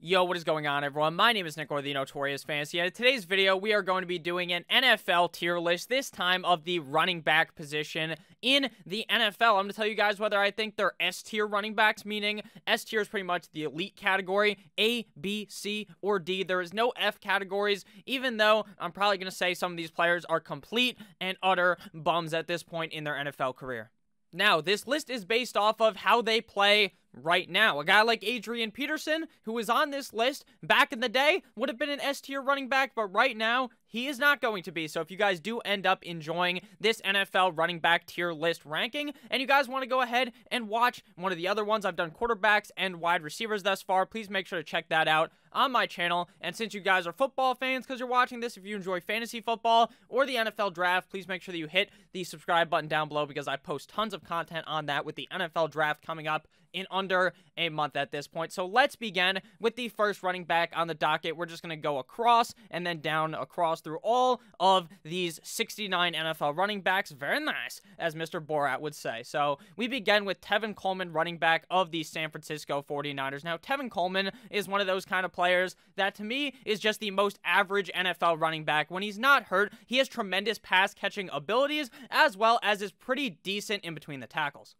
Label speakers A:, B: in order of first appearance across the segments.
A: Yo, what is going on, everyone? My name is Nick, or the Notorious Fantasy, and in today's video, we are going to be doing an NFL tier list, this time of the running back position in the NFL. I'm going to tell you guys whether I think they're S-tier running backs, meaning S-tier is pretty much the elite category, A, B, C, or D. There is no F categories, even though I'm probably going to say some of these players are complete and utter bums at this point in their NFL career. Now, this list is based off of how they play right now. A guy like Adrian Peterson, who was on this list back in the day, would have been an S-tier running back, but right now, he is not going to be. So if you guys do end up enjoying this NFL running back tier list ranking, and you guys want to go ahead and watch one of the other ones, I've done quarterbacks and wide receivers thus far, please make sure to check that out on my channel. And since you guys are football fans, because you're watching this, if you enjoy fantasy football or the NFL draft, please make sure that you hit the subscribe button down below, because I post tons of content on that with the NFL draft coming up in under a month at this point. So let's begin with the first running back on the docket. We're just going to go across and then down across through all of these 69 NFL running backs. Very nice, as Mr. Borat would say. So we begin with Tevin Coleman, running back of the San Francisco 49ers. Now, Tevin Coleman is one of those kind of players that to me is just the most average NFL running back. When he's not hurt, he has tremendous pass catching abilities, as well as is pretty decent in between the tackles.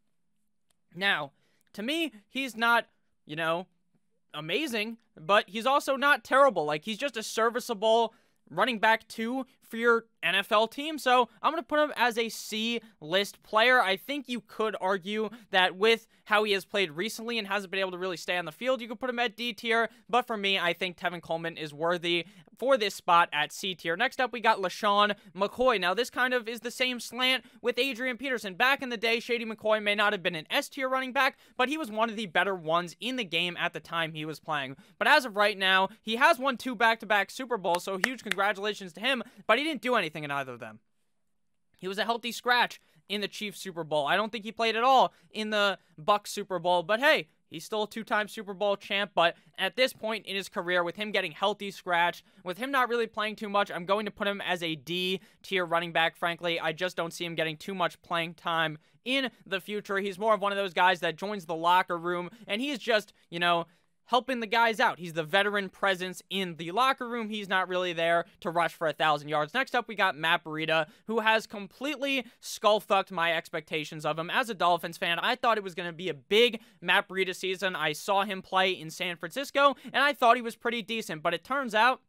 A: Now, to me, he's not, amazing, but he's also not terrible. Like, he's just a serviceable running back 2 for your NFL team. So I'm going to put him as a C-list player. I think you could argue that with how he has played recently and hasn't been able to really stay on the field, you could put him at D tier. But for me, I think Tevin Coleman is worthy for this spot at C tier. Next up, we got LeSean McCoy. Now, this kind of is the same slant with Adrian Peterson. Back in the day, Shady McCoy may not have been an S tier running back, but he was one of the better ones in the game at the time he was playing. But as of right now, he has won 2 back-to-back Super Bowls, so huge congratulations to him, but he didn't do anything in either of them. He was a healthy scratch in the Chiefs Super Bowl. I don't think he played at all in the Bucs Super Bowl, but hey, he's still a 2-time Super Bowl champ. But at this point in his career, with him getting healthy scratch, with him not really playing too much, I'm going to put him as a D tier running back. Frankly, I just don't see him getting too much playing time in the future. He's more of one of those guys that joins the locker room, and he's just, helping the guys out. He's the veteran presence in the locker room. He's not really there to rush for 1,000 yards. Next up, we got Matt Breida, who has completely skull-fucked my expectations of him. As a Dolphins fan, I thought it was going to be a big Matt Breida season. I saw him play in San Francisco, and I thought he was pretty decent. But it turns out,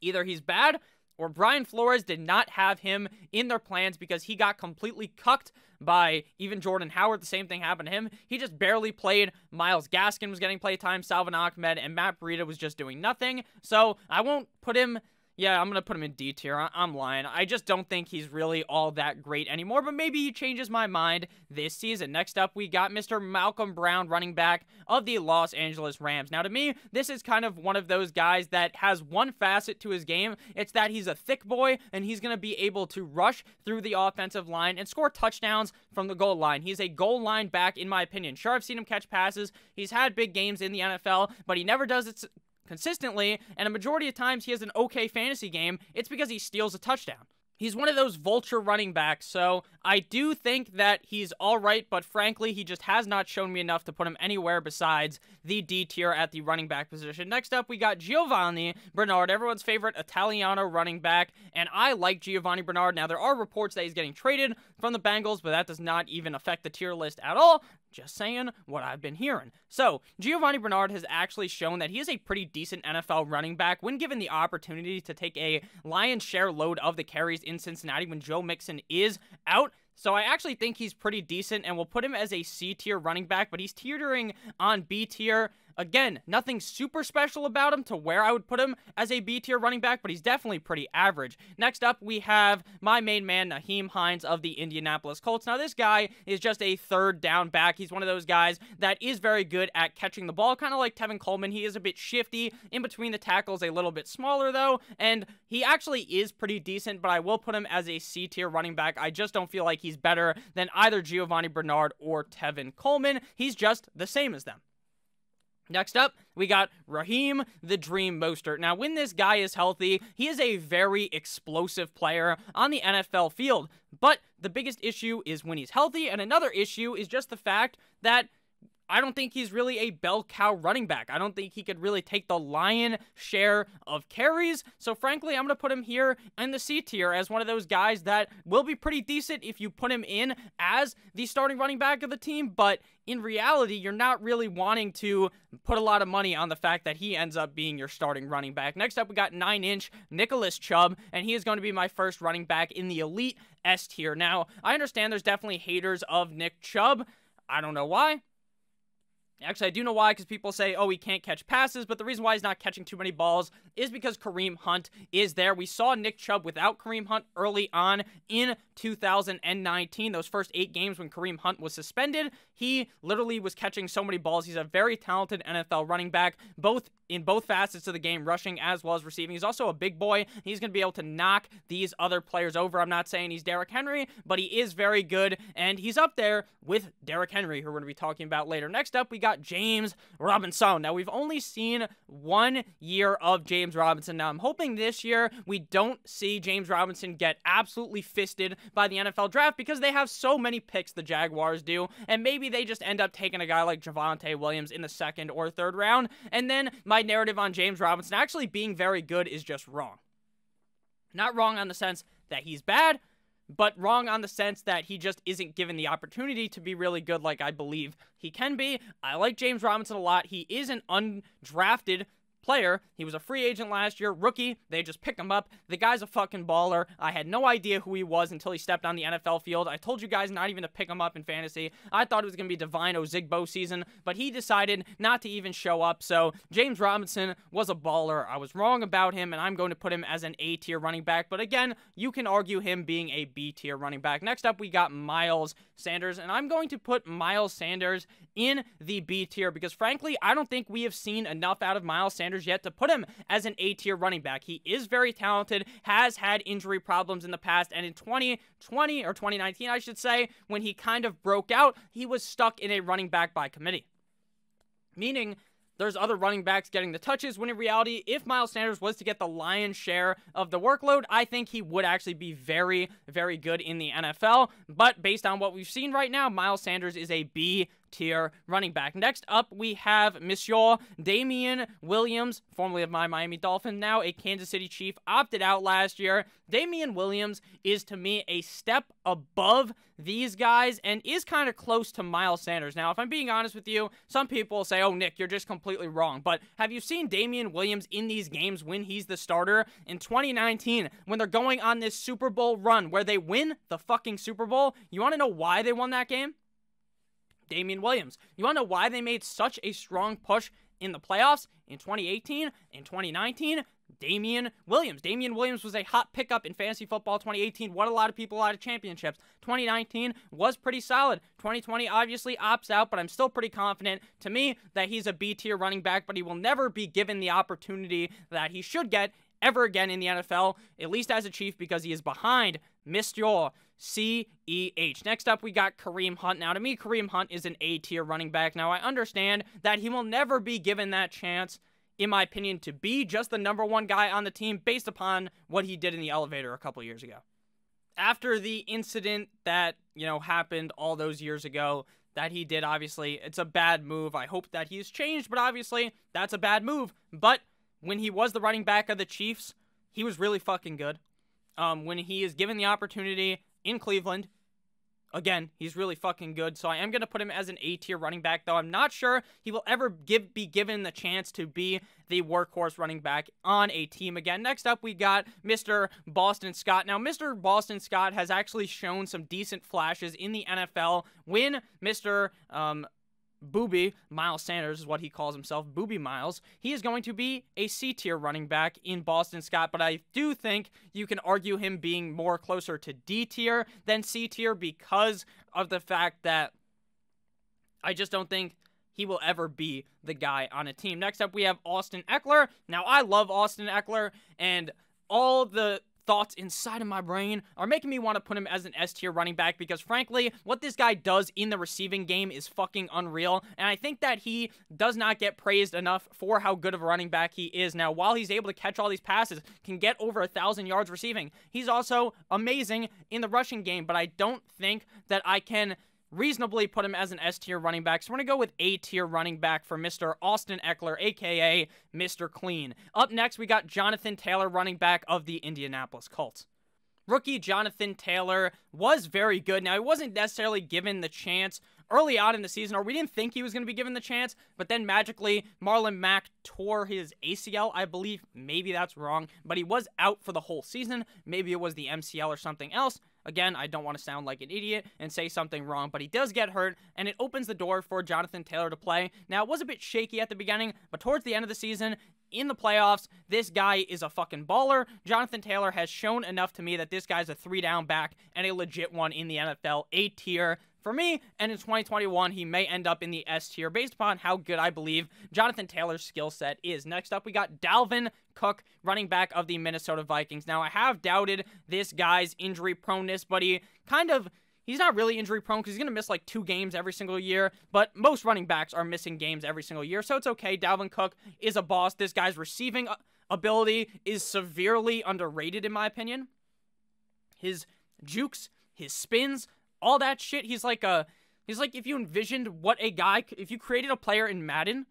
A: either he's bad, or Brian Flores did not have him in their plans, because he got completely cucked by even Jordan Howard. The same thing happened to him. He just barely played. Myles Gaskin was getting play time, Salvon Ahmed, and Matt Breida was just doing nothing. So I won't put him... Yeah, I'm going to put him in D tier. I'm lying. I just don't think he's really all that great anymore, but maybe he changes my mind this season. Next up, we got Mr. Malcolm Brown, running back of the Los Angeles Rams. Now, to me, this is kind of one of those guys that has one facet to his game. It's that he's a thick boy, and he's going to be able to rush through the offensive line and score touchdowns from the goal line. He's a goal line back, in my opinion. Sure, I've seen him catch passes. He's had big games in the NFL, but he never does it consistently, and a majority of times he has an okay fantasy game. It's because he steals a touchdown. He's one of those vulture running backs, so I do think that he's all right, but frankly, he just has not shown me enough to put him anywhere besides the D tier at the running back position. Next up, we got Giovanni Bernard, everyone's favorite Italiano running back, and I like Giovanni Bernard. Now, there are reports that he's getting traded from the Bengals, but that does not even affect the tier list at all. Just saying what I've been hearing. So, Giovanni Bernard has actually shown that he is a pretty decent NFL running back when given the opportunity to take a lion's share load of the carries in Cincinnati when Joe Mixon is out. So I actually think he's pretty decent, and we'll put him as a C-tier running back, but he's teetering on B tier. Again, nothing super special about him to where I would put him as a B-tier running back, but he's definitely pretty average. Next up, we have my main man, Nyheim Hines of the Indianapolis Colts. Now, this guy is just a third down back. He's one of those guys that is very good at catching the ball, kind of like Tevin Coleman. He is a bit shifty in between the tackles, a little bit smaller, though, and he actually is pretty decent, but I will put him as a C-tier running back. I just don't feel like he's better than either Giovanni Bernard or Tevin Coleman. He's just the same as them. Next up, we got Raheem the Dream Mostert. Now, when this guy is healthy, he is a very explosive player on the NFL field. But the biggest issue is when he's healthy, and another issue is just the fact that I don't think he's really a bell cow running back. I don't think he could really take the lion share of carries. So frankly, I'm going to put him here in the C tier as one of those guys that will be pretty decent if you put him in as the starting running back of the team. But in reality, you're not really wanting to put a lot of money on the fact that he ends up being your starting running back. Next up, we got 9-inch Nicholas Chubb, and he is going to be my first running back in the elite S tier. Now, I understand there's definitely haters of Nick Chubb. I don't know why. Actually, I do know why, because people say, oh, he can't catch passes, but the reason why he's not catching too many balls is because Kareem Hunt is there. We saw Nick Chubb without Kareem Hunt early on in 2019. Those first 8 games when Kareem Hunt was suspended, he literally was catching so many balls. He's a very talented NFL running back, in both facets of the game, rushing as well as receiving. He's also a big boy. He's going to be able to knock these other players over. I'm not saying he's Derrick Henry, but he is very good, and he's up there with Derrick Henry, who we're going to be talking about later. Next up, we got James Robinson. Now, we've only seen 1 year of James Robinson. Now, I'm hoping this year we don't see James Robinson get absolutely fisted by the NFL draft, because they have so many picks, the Jaguars do, and maybe they just end up taking a guy like Javonte Williams in the 2nd or 3rd round, and then my narrative on James Robinson actually being very good is just wrong. Not wrong on the sense that he's bad, but wrong on the sense that he just isn't given the opportunity to be really good like I believe he can be. I like James Robinson a lot. He is an undrafted player. He was a free agent last year, rookie. They just pick him up. The guy's a fucking baller. I had no idea who he was until he stepped on the NFL field. I told you guys not even to pick him up in fantasy. I thought it was going to be Divine Ozigbo season, but he decided not to even show up. So James Robinson was a baller. I was wrong about him, and I'm going to put him as an A tier running back. But again, you can argue him being a B tier running back. Next up, we got Miles Sanders, and I'm going to put Miles Sanders in the B tier because frankly, I don't think we have seen enough out of Miles Sanders yet to put him as an A tier running back. He is very talented, has had injury problems in the past, and in 2020 or 2019, I should say, when he kind of broke out, he was stuck in a running back by committee. Meaning, there's other running backs getting the touches, when in reality, if Miles Sanders was to get the lion's share of the workload, I think he would actually be very, very good in the NFL. But based on what we've seen right now, Miles Sanders is a B tier running back. Next up, we have Monsieur Damien Williams, formerly of my Miami Dolphins, now a Kansas City Chief, opted out last year. Damien Williams is, to me, a step above these guys and is kind of close to Miles Sanders. Now, if I'm being honest with you, some people say, oh, Nick, you're just completely wrong. But have you seen Damien Williams in these games when he's the starter? In 2019, when they're going on this Super Bowl run where they win the fucking Super Bowl, you want to know why they won that game? Damien Williams. You want to know why they made such a strong push in the playoffs in 2018, in 2019? Damien Williams. Damien Williams was a hot pickup in fantasy football 2018, won a lot of people out of championships. 2019 was pretty solid. 2020 obviously opts out, but I'm still pretty confident, to me, that he's a B-tier running back, but he will never be given the opportunity that he should get ever again in the NFL, at least as a Chief, because he is behind Mr. CEH. Next up, we got Kareem Hunt. Now, to me, Kareem Hunt is an A-tier running back. Now, I understand that he will never be given that chance, in my opinion, to be just the #1 guy on the team based upon what he did in the elevator a couple years ago. After the incident that, happened all those years ago, that he did, obviously, it's a bad move. I hope that he's changed, but obviously, that's a bad move. But when he was the running back of the Chiefs, he was really fucking good. When he is given the opportunity in Cleveland, again, he's really fucking good. So I am going to put him as an A-tier running back, though I'm not sure he will ever be given the chance to be the workhorse running back on a team again. Next up, we got Mr. Boston Scott. Now, Mr. Boston Scott has actually shown some decent flashes in the NFL when Mr. Booby, Miles Sanders is what he calls himself, Booby Miles, he is going to be a C-tier running back in Boston Scott, but I do think you can argue him being more closer to D-tier than C-tier because of the fact that I just don't think he will ever be the guy on a team. Next up, we have Austin Ekeler. Now, I love Austin Ekeler, and all the thoughts inside of my brain are making me want to put him as an S-tier running back because, frankly, what this guy does in the receiving game is fucking unreal, and I think that he does not get praised enough for how good of a running back he is. Now, while he's able to catch all these passes, can get over 1,000 yards receiving, he's also amazing in the rushing game, but I don't think that I can reasonably put him as an S-tier running back. So we're going to go with A-tier running back for Mr. Austin Ekeler, a.k.a. Mr. Clean. Up next, we got Jonathan Taylor, running back of the Indianapolis Colts. Rookie Jonathan Taylor was very good. Now, he wasn't necessarily given the chance early on in the season, or we didn't think he was going to be given the chance, but then magically Marlon Mack tore his ACL, I believe. Maybe that's wrong, but he was out for the whole season. Maybe it was the MCL or something else. Again, I don't want to sound like an idiot and say something wrong, but he does get hurt, and it opens the door for Jonathan Taylor to play. Now, it was a bit shaky at the beginning, but towards the end of the season, in the playoffs, this guy is a fucking baller. Jonathan Taylor has shown enough to me that this guy's a 3-down back and a legit one in the NFL, A-tier for me, and in 2021, he may end up in the S-tier based upon how good I believe Jonathan Taylor's skill set is. Next up, we got Dalvin Cook, running back of the Minnesota Vikings. Now, I have doubted this guy's injury proneness, but he's not really injury prone because he's going to miss like 2 games every single year, but most running backs are missing games every single year, so it's okay. Dalvin Cook is a boss. This guy's receiving ability is severely underrated in my opinion. His jukes, his spins, all that shit, he's like if you envisioned what a guy, if you created a player in Madden,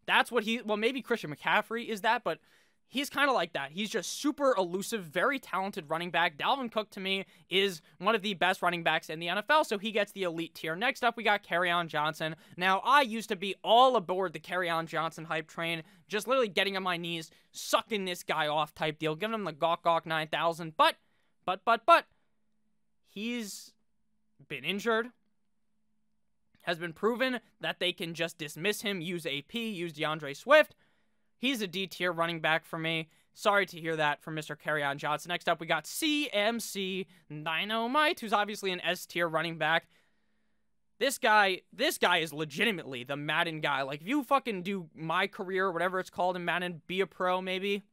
A: that's what well, maybe Christian McCaffrey is that, but he's kind of like that. He's just super elusive, very talented running back. Dalvin Cook, to me, is one of the best running backs in the NFL, so he gets the elite tier. Next up, we got Kerryon Johnson. Now, I used to be all aboard the Kerryon Johnson hype train, just literally getting on my knees, sucking this guy off type deal, giving him the Gawk 9000, but, he's been injured, has been proven that they can just dismiss him, use AP, use DeAndre Swift. He's a D-tier running back for me. Sorry to hear that from Mr. Kerryon Johnson. Next up, we got CMC Dynamite, who's obviously an S-tier running back. This guy is legitimately the Madden guy. Like, if you fucking do My Career, whatever it's called in Madden, Be a Pro, maybe,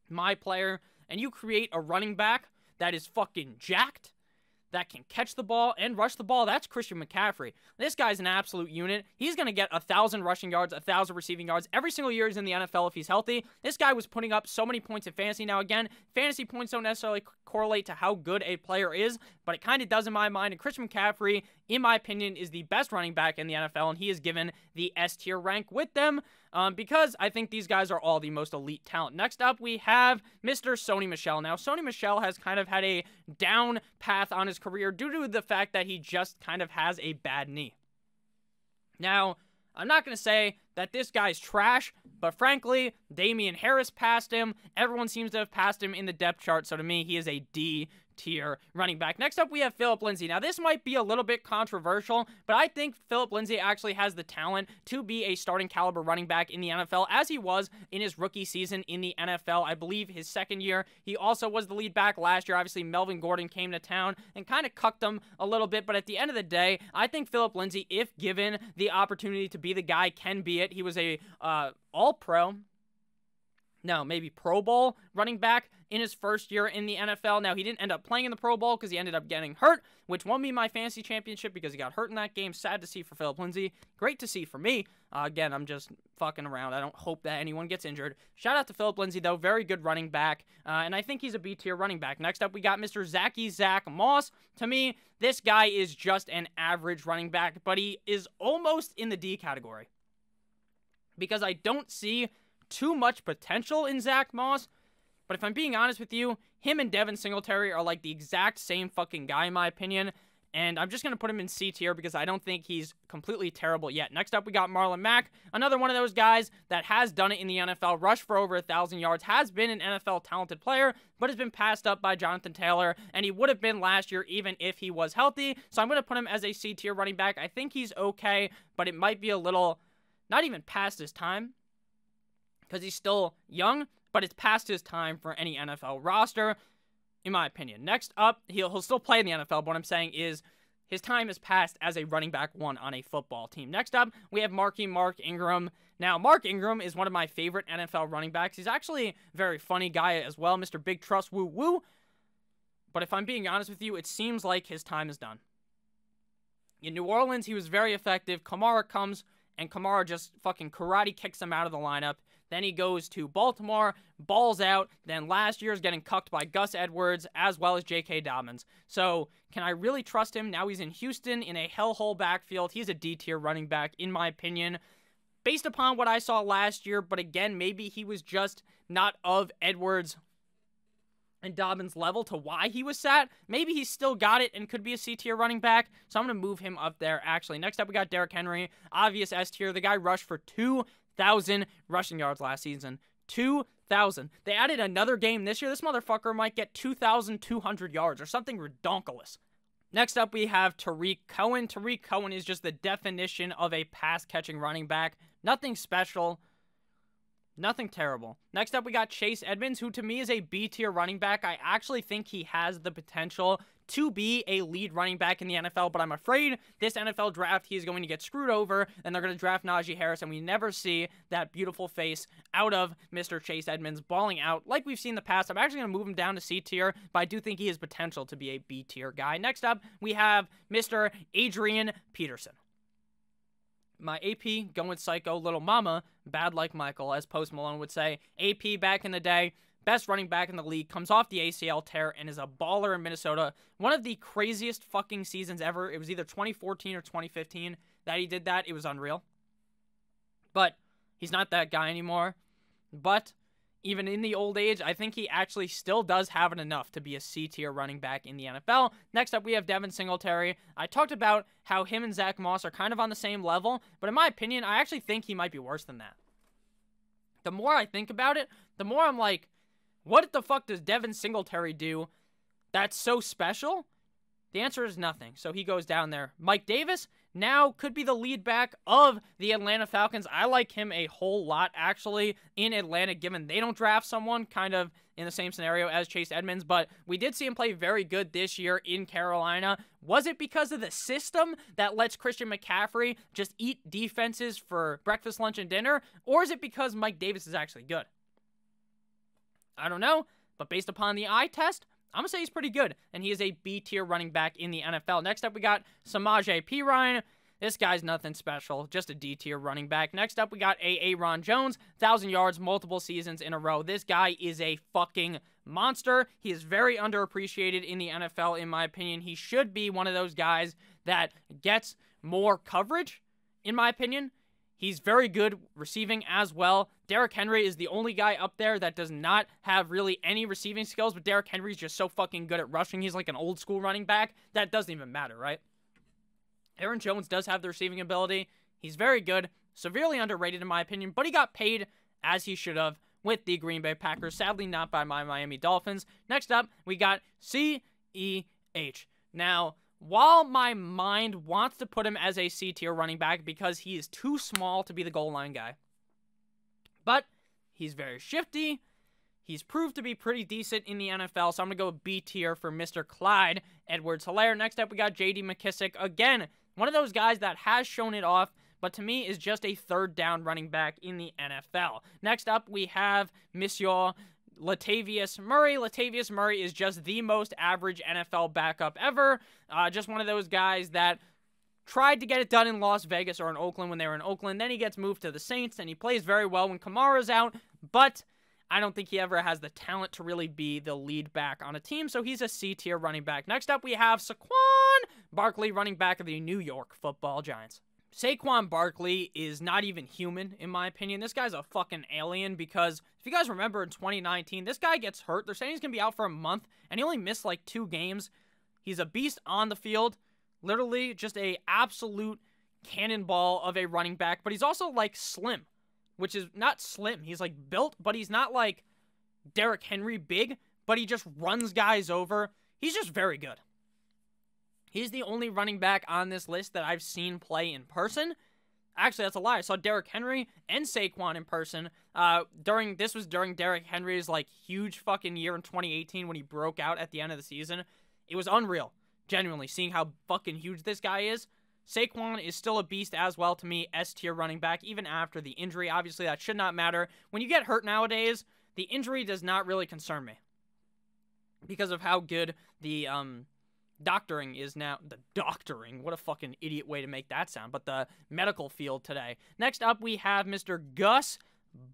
A: My Player, and you create a running back that is fucking jacked, that can catch the ball and rush the ball, that's Christian McCaffrey. This guy's an absolute unit. He's going to get 1,000 rushing yards, 1,000 receiving yards every single year he's in the NFL if he's healthy. This guy was putting up so many points in fantasy. Now, again, fantasy points don't necessarily correlate to how good a player is, but it kind of does in my mind. And Christian McCaffrey, in my opinion, is the best running back in the NFL, and he is given the S-tier rank with them because I think these guys are all the most elite talent. Next up, we have Mr. Sony Michel. Now, Sony Michel has kind of had a down path on his career due to the fact that he just kind of has a bad knee. Now, I'm not going to say that this guy's trash, but frankly, Damian Harris passed him. Everyone seems to have passed him in the depth chart, so to me, he is a D-tier running back. Next up, we have Phillip Lindsay. Now, this might be a little bit controversial, but I think Phillip Lindsay actually has the talent to be a starting caliber running back in the NFL, as he was in his rookie season in the NFL. I believe his second year, he also was the lead back last year. Obviously, Melvin Gordon came to town and kind of cucked him a little bit, but at the end of the day, I think Phillip Lindsay, if given the opportunity to be the guy, can be it. He was a all-pro, no, maybe Pro Bowl running back in his first year in the NFL. Now, he didn't end up playing in the Pro Bowl because he ended up getting hurt, which won me my fantasy championship because he got hurt in that game. Sad to see for Phillip Lindsay. Great to see for me. Again, I'm just fucking around. I don't hope that anyone gets injured. Shout out to Phillip Lindsay, though. Very good running back, and I think he's a B-tier running back. Next up, we got Mr. Zach Moss. To me, this guy is just an average running back, but he is almost in the D category because I don't see too much potential in Zach Moss, but if I'm being honest with you, him and Devin Singletary are like the exact same fucking guy in my opinion, and I'm just going to put him in C tier because I don't think he's completely terrible yet. Next up, we got Marlon Mack, another one of those guys that has done it in the NFL, rushed for over 1,000 yards, has been an NFL talented player, but has been passed up by Jonathan Taylor, and he would have been last year even if he was healthy, so I'm going to put him as a C tier running back. I think he's okay, but it might be a little, not even past his time, because he's still young, but it's past his time for any NFL roster, in my opinion. Next up, he'll still play in the NFL, but what I'm saying is his time is passed as a running back one on a football team. Next up, we have Mark Ingram. Now, Mark Ingram is one of my favorite NFL running backs. He's actually a very funny guy as well, Mr. Big Trust Woo Woo. But if I'm being honest with you, it seems like his time is done. In New Orleans, he was very effective. Kamara comes and Kamara just fucking karate kicks him out of the lineup. Then he goes to Baltimore, balls out. Then last year is getting cucked by Gus Edwards as well as J.K. Dobbins. So can I really trust him? Now he's in Houston in a hellhole backfield. He's a D-tier running back, in my opinion, based upon what I saw last year. But again, maybe he was just not of Edwards and Dobbins' level to why he was sat. Maybe he's still got it and could be a C-tier running back. So I'm going to move him up there, actually. Next up, we got Derrick Henry. Obvious S-tier. The guy rushed for 2,000 rushing yards last season. 2,000. They added another game this year. This motherfucker might get 2,200 yards or something redonkulous. Next up, we have Tariq Cohen. Tariq Cohen is just the definition of a pass-catching running back. Nothing special. Nothing terrible. Next up, we got Chase Edmonds, who to me is a B-tier running back. I actually think he has the potential to be a lead running back in the NFL, but I'm afraid this NFL draft, he is going to get screwed over, and they're going to draft Najee Harris, and we never see that beautiful face out of Mr. Chase Edmonds balling out like we've seen in the past. I'm actually going to move him down to C-tier, but I do think he has potential to be a B-tier guy. Next up, we have Mr. Adrian Peterson. My AP going psycho little mama, bad like Michael, as Post Malone would say. AP back in the day, best running back in the league, comes off the ACL tear and is a baller in Minnesota. One of the craziest fucking seasons ever. It was either 2014 or 2015 that he did that. It was unreal. But he's not that guy anymore. But even in the old age, I think he actually still does have it enough to be a C-tier running back in the NFL. Next up, we have Devin Singletary. I talked about how him and Zach Moss are kind of on the same level, but in my opinion, I actually think he might be worse than that. The more I think about it, the more I'm like, what the fuck does Devin Singletary do that's so special? The answer is nothing, so he goes down there. Mike Davis now could be the lead back of the Atlanta Falcons. I like him a whole lot, actually, in Atlanta, given they don't draft someone kind of in the same scenario as Chase Edmonds, but we did see him play very good this year in Carolina. Was it because of the system that lets Christian McCaffrey just eat defenses for breakfast, lunch, and dinner, or is it because Mike Davis is actually good? I don't know, but based upon the eye test, I'm going to say he's pretty good, and he is a B-tier running back in the NFL. Next up, we got Samaje Perine. This guy's nothing special, just a D-tier running back. Next up, we got Aaron Jones, 1,000 yards, multiple seasons in a row. This guy is a fucking monster. He is very underappreciated in the NFL, in my opinion. He should be one of those guys that gets more coverage, in my opinion. He's very good receiving as well. Derrick Henry is the only guy up there that does not have really any receiving skills, but Derrick Henry's just so fucking good at rushing. He's like an old school running back. That doesn't even matter, right? Aaron Jones does have the receiving ability. He's very good, severely underrated in my opinion, but he got paid as he should have with the Green Bay Packers. Sadly, not by my Miami Dolphins. Next up, we got C.E.H. Now, while my mind wants to put him as a C-tier running back because he is too small to be the goal line guy, but he's very shifty. He's proved to be pretty decent in the NFL, so I'm going to go B-tier for Mr. Clyde Edwards-Helaire. Next up, we got J.D. McKissic. Again, one of those guys that has shown it off, but to me is just a third down running back in the NFL. Next up, we have Monsieur Latavius Murray. Latavius Murray is just the most average NFL backup ever. Just one of those guys that tried to get it done in Las Vegas or in Oakland when they were in Oakland. Then he gets moved to the Saints, and he plays very well when Kamara's out, but I don't think he ever has the talent to really be the lead back on a team, so he's a C-tier running back. Next up, we have Saquon Barkley, running back of the New York Football Giants. Saquon Barkley is not even human, in my opinion. This guy's a fucking alien because if you guys remember in 2019, this guy gets hurt. They're saying he's going to be out for a month, and he only missed like 2 games. He's a beast on the field. Literally just a absolute cannonball of a running back, but he's also like slim, which is not slim. He's like built, but he's not like Derrick Henry big, but he just runs guys over. He's just very good. He's the only running back on this list that I've seen play in person. Actually, that's a lie. I saw Derrick Henry and Saquon in person. This was during Derrick Henry's like huge fucking year in 2018 when he broke out at the end of the season. It was unreal, genuinely, seeing how fucking huge this guy is. Saquon is still a beast as well to me, S-tier running back, even after the injury. Obviously, that should not matter. When you get hurt nowadays, the injury does not really concern me because of how good the doctoring is now the doctoring. What a fucking idiot way to make that sound. But the medical field today. Next up, we have Mr. Gus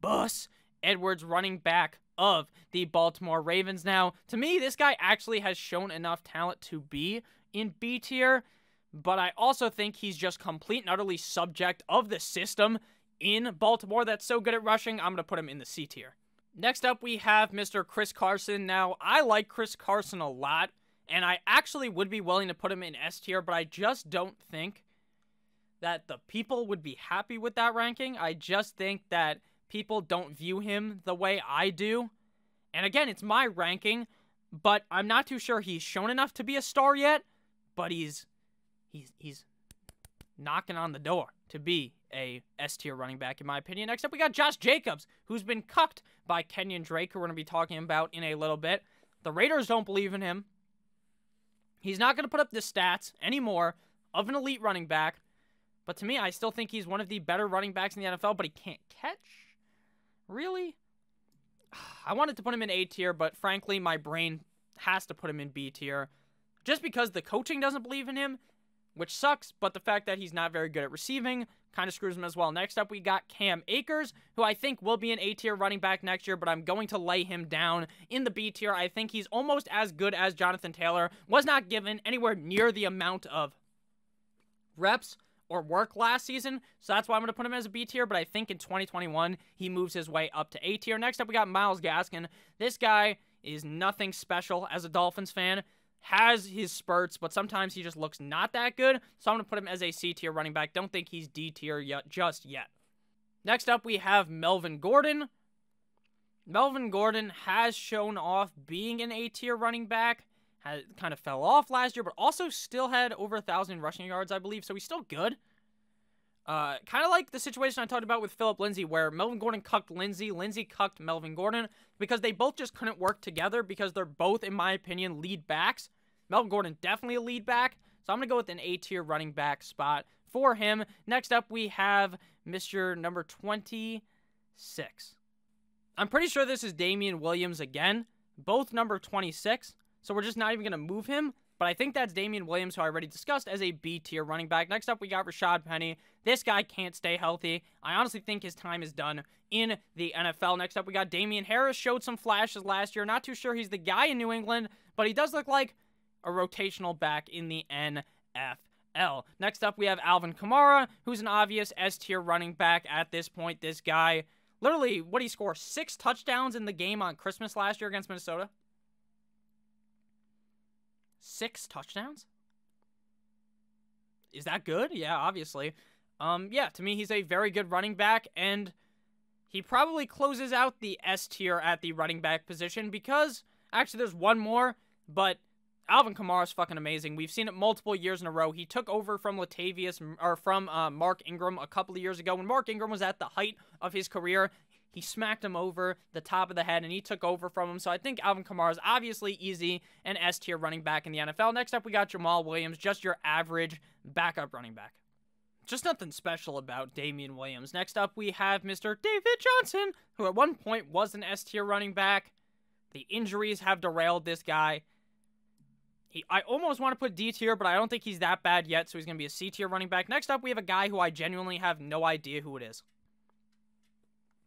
A: Bus Edwards, running back of the Baltimore Ravens. Now, to me, this guy actually has shown enough talent to be in B tier, but I also think he's just complete and utterly subject of the system in Baltimore that's so good at rushing. I'm going to put him in the C tier. Next up, we have Mr. Chris Carson. Now, I like Chris Carson a lot, and I actually would be willing to put him in S tier, but I just don't think that the people would be happy with that ranking. I just think that people don't view him the way I do. And again, it's my ranking, but I'm not too sure he's shown enough to be a star yet, but he's knocking on the door to be a S tier running back, in my opinion. Next up, we got Josh Jacobs, who's been cucked by Kenyon Drake, who we're going to be talking about in a little bit. The Raiders don't believe in him. He's not going to put up the stats anymore of an elite running back, but to me, I still think he's one of the better running backs in the NFL, but he can't catch. Really? I wanted to put him in A tier, but frankly, my brain has to put him in B tier, just because the coaching doesn't believe in him, which sucks, but the fact that he's not very good at receiving kind of screws him as well. Next up, we got Cam Akers, who I think will be an A tier running back next year, but I'm going to lay him down in the B tier. I think he's almost as good as Jonathan Taylor, was not given anywhere near the amount of reps or work last season, so that's why I'm going to put him as a B tier, but I think in 2021, he moves his way up to A tier. Next up, we got Myles Gaskin. This guy is nothing special as a Dolphins fan, has his spurts, but sometimes he just looks not that good, so I'm going to put him as a C tier running back. Don't think he's D tier just yet. Next up, we have Melvin Gordon. Melvin Gordon has shown off being an A tier running back, kind of fell off last year, but also still had over 1,000 rushing yards, I believe, so he's still good. Kind of like the situation I talked about with Phillip Lindsay, where Melvin Gordon cucked Lindsay, Lindsay cucked Melvin Gordon, because they both just couldn't work together, because they're both, in my opinion, lead backs. Melvin Gordon, definitely a lead back, so I'm going to go with an A tier running back spot for him. Next up, we have Mr. number 26. I'm pretty sure this is Damian Williams again, both number 26. So we're just not even going to move him. But I think that's Damian Williams, who I already discussed, as a B-tier running back. Next up, we got Rashad Penny. This guy can't stay healthy. I honestly think his time is done in the NFL. Next up, we got Damian Harris. Showed some flashes last year. Not too sure he's the guy in New England, but he does look like a rotational back in the NFL. Next up, we have Alvin Kamara, who's an obvious S-tier running back at this point. This guy, literally, what did he score? 6 touchdowns in the game on Christmas last year against Minnesota? 6 touchdowns? Is that good? Yeah, obviously. Yeah, to me, he's a very good running back, and he probably closes out the S tier at the running back position because, actually, there's one more, but Alvin Kamara is fucking amazing. We've seen it multiple years in a row. He took over from Mark Ingram a couple of years ago. When Mark Ingram was at the height of his career, he smacked him over the top of the head, and he took over from him. So I think Alvin Kamara is obviously easy an S-tier running back in the NFL. Next up, we got Jamal Williams, just your average backup running back. Just nothing special about Damian Williams. Next up, we have Mr. David Johnson, who at one point was an S-tier running back. The injuries have derailed this guy. I almost want to put D tier, but I don't think he's that bad yet, so he's going to be a C tier running back. Next up, we have a guy who I genuinely have no idea who it is.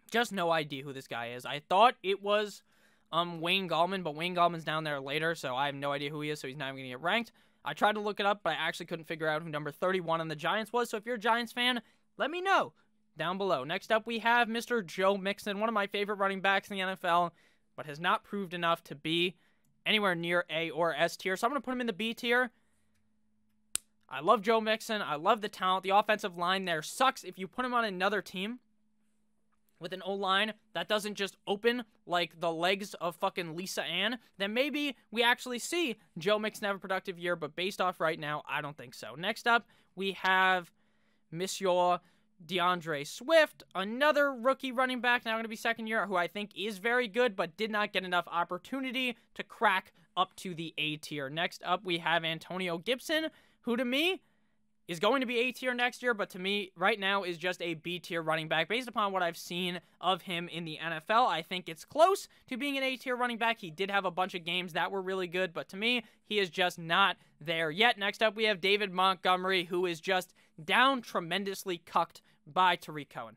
A: Just no idea who this guy is. I thought it was Wayne Gallman, but Wayne Gallman's down there later, so I have no idea who he is, so he's not even going to get ranked. I tried to look it up, but I actually couldn't figure out who number 31 on the Giants was, so if you're a Giants fan, let me know down below. Next up, we have Mr. Joe Mixon, one of my favorite running backs in the NFL, but has not proved enough to be anywhere near A or S tier, so I'm going to put him in the B tier. I love Joe Mixon. I love the talent. The offensive line there sucks. If you put him on another team with an O-line that doesn't just open like the legs of fucking Lisa Ann, then maybe we actually see Joe Mixon have a productive year, but based off right now, I don't think so. Next up, we have Monsieur DeAndre Swift, another rookie running back, now going to be second year, who I think is very good, but did not get enough opportunity to crack up to the A tier. Next up, we have Antonio Gibson, who to me is going to be A tier next year, but to me, right now, is just a B tier running back. Based upon what I've seen of him in the NFL, I think it's close to being an A tier running back. He did have a bunch of games that were really good, but to me, he is just not there yet. Next up, we have David Montgomery, who is just down tremendously cucked by Tarik Cohen.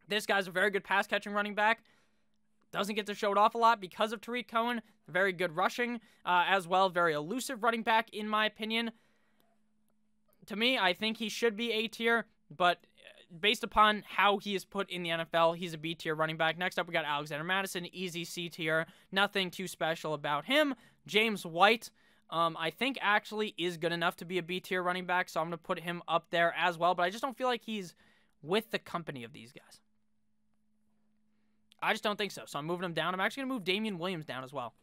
A: This guy's a very good pass-catching running back. Doesn't get to show it off a lot because of Tarik Cohen. Very good rushing as well. Very elusive running back, in my opinion. To me, I think he should be A tier, but based upon how he is put in the NFL, he's a B tier running back. Next up, we got Alexander Mattison, easy C tier. Nothing too special about him. James White, I think actually is good enough to be a B tier running back, so I'm going to put him up there as well, but I just don't feel like he's with the company of these guys. I just don't think so, so I'm moving him down. I'm actually going to move Damian Williams down as well.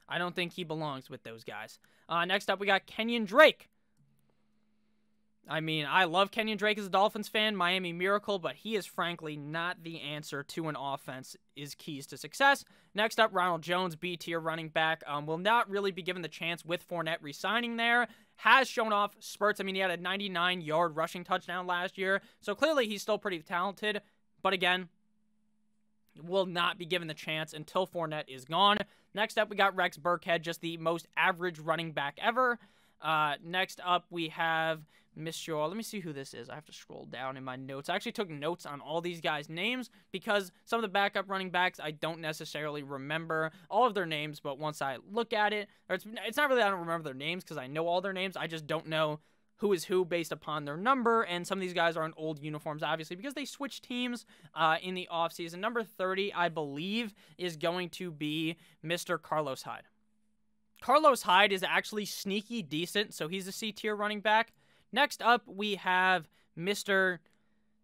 A: I don't think he belongs with those guys. Next up, we got Kenyon Drake. I mean, I love Kenyon Drake as a Dolphins fan, Miami Miracle, but he is frankly not the answer to an offense is keys to success. Next up, Ronald Jones, B-tier running back. Will not really be given the chance with Fournette re-signing there. Has shown off spurts. I mean, he had a 99-yard rushing touchdown last year, so clearly he's still pretty talented. But again, will not be given the chance until Fournette is gone. Next up, we got Rex Burkhead, just the most average running back ever. Next up, we have Mr. Let me see who this is. I have to scroll down in my notes. I actually took notes on all these guys' names because some of the backup running backs I don't necessarily remember all of their names, but once I look at it, or it's not really I don't remember their names because I know all their names. I just don't know who is who based upon their number, and some of these guys are in old uniforms, obviously, because they switched teams in the offseason. Number 30, I believe, is going to be Mr. Carlos Hyde. Carlos Hyde is actually sneaky decent, so he's a C-tier running back. Next up, we have Mr.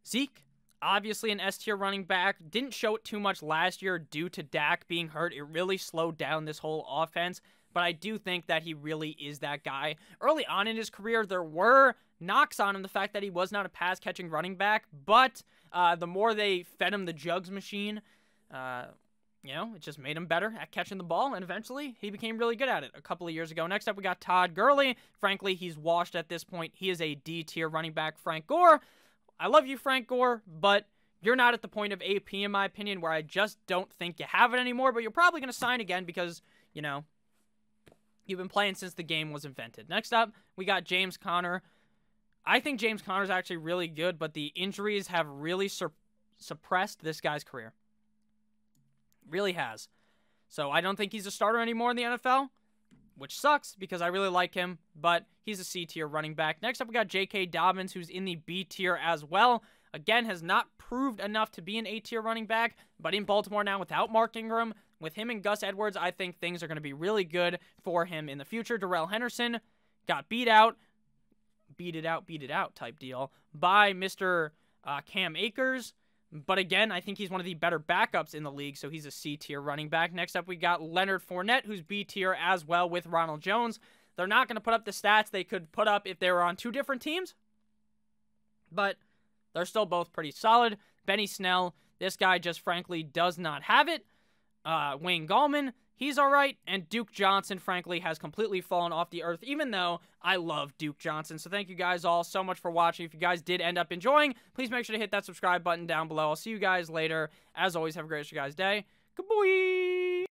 A: Zeke, obviously an S-tier running back. Didn't show it too much last year due to Dak being hurt. It really slowed down this whole offense, but I do think that he really is that guy. Early on in his career, there were knocks on him, the fact that he was not a pass-catching running back, but the more they fed him the jugs machine, it just made him better at catching the ball, and eventually he became really good at it a couple of years ago. Next up, we got Todd Gurley. Frankly, he's washed at this point. He is a D-tier running back. Frank Gore, I love you, Frank Gore, but you're not at the point of AP, in my opinion, where I just don't think you have it anymore, but you're probably going to sign again because, you've been playing since the game was invented. Next up, we got James Conner. I think James Conner is actually really good, but the injuries have really suppressed this guy's career. Really has. So I don't think he's a starter anymore in the NFL, which sucks because I really like him, but he's a C-tier running back. Next up, we got J.K. Dobbins, who's in the B-tier as well. Again, has not proved enough to be an A-tier running back, but in Baltimore now without Mark Ingram, with him and Gus Edwards, I think things are going to be really good for him in the future. Darrell Henderson got beat it out type deal by Mr. Cam Akers. But again, I think he's one of the better backups in the league, so he's a C-tier running back. Next up, we got Leonard Fournette, who's B-tier as well with Ronald Jones. They're not going to put up the stats they could put up if they were on two different teams, but they're still both pretty solid. Benny Snell, this guy just frankly does not have it. Wayne Gallman, he's all right. And Duke Johnson, frankly, has completely fallen off the earth, even though I love Duke Johnson. So thank you guys all so much for watching. If you guys did end up enjoying, please make sure to hit that subscribe button down below. I'll see you guys later. As always, have a great rest of your guys' day. Good boy.